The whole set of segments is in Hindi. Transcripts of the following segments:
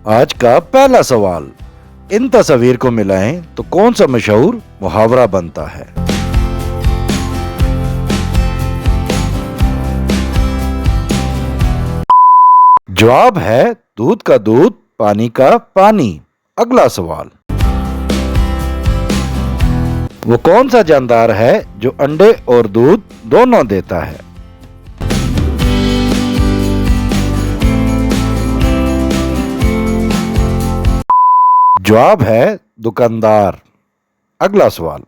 आज का पहला सवाल, इन तस्वीर को मिलाएं तो कौन सा मशहूर मुहावरा बनता है। जवाब है दूध का दूध, पानी का पानी। अगला सवाल, वो कौन सा जानदार है जो अंडे और दूध दोनों देता है। जवाब है दुकानदार। अगला सवाल,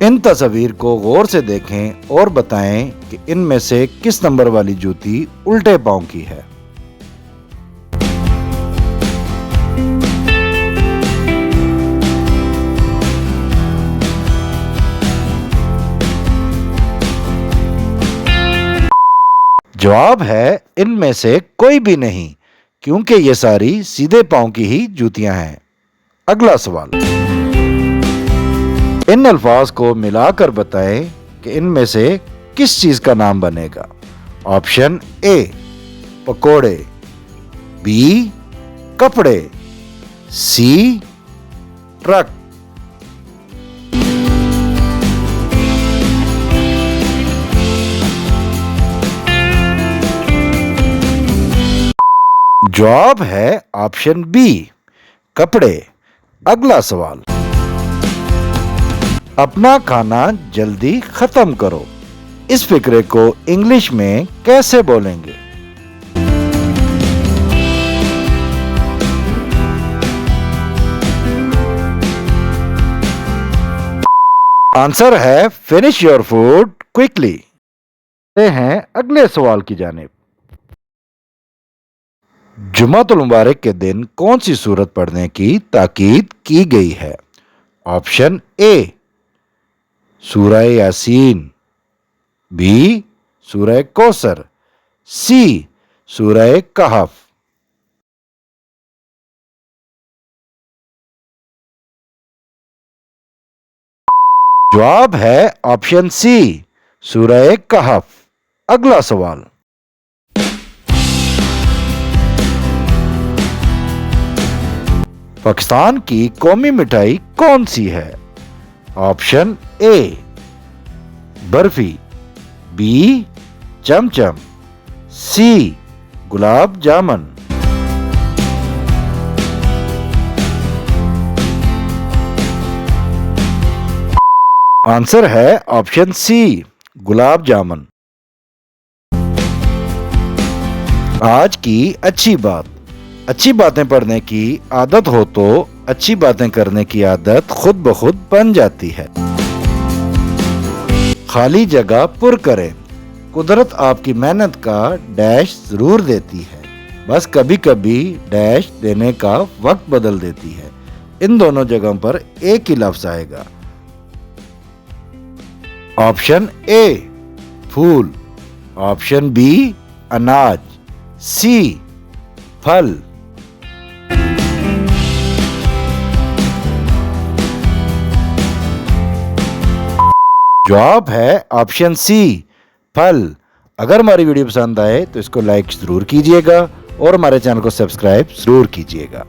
इन तस्वीर को गौर से देखें और बताएं कि इनमें से किस नंबर वाली जूती उल्टे पांव की है। जवाब है इनमें से कोई भी नहीं, क्योंकि ये सारी सीधे पांव की ही जूतियां हैं। अगला सवाल, इन अल्फाज को मिलाकर बताएं कि इनमें से किस चीज का नाम बनेगा। ऑप्शन ए पकोड़े, बी कपड़े, सी ट्रक। जवाब है ऑप्शन बी कपड़े। अगला सवाल, अपना खाना जल्दी खत्म करो, इस फिक्रे को इंग्लिश में कैसे बोलेंगे। आंसर है फिनिश योर फूड क्विकली। हैं अगले सवाल की जानिब। जुमातुल मुबारक के दिन कौन सी सूरत पढ़ने की ताकीद की गई है। ऑप्शन ए सूरह यासीन, बी सूरह कौसर, सी सूरह कहफ। जवाब है ऑप्शन सी सूरह कहफ। अगला सवाल, पाकिस्तान की कौमी मिठाई कौन सी है। Option A barfi, B chamcham, C gulab jamun. Answer है ऑप्शन सी गुलाब जामुन। आज की अच्छी बात, अच्छी बातें पढ़ने की आदत हो तो अच्छी बातें करने की आदत खुद ब खुद बन जाती है। खाली जगह पुर करें, कुदरत आपकी मेहनत का डैश जरूर देती है, बस कभी कभी डैश देने का वक्त बदल देती है। इन दोनों जगहों पर एक ही लफ्ज आएगा। ऑप्शन ए फूल, ऑप्शन बी अनाज, सी फल। जवाब है ऑप्शन सी फल। अगर हमारी वीडियो पसंद आए तो इसको लाइक जरूर कीजिएगा और हमारे चैनल को सब्सक्राइब जरूर कीजिएगा।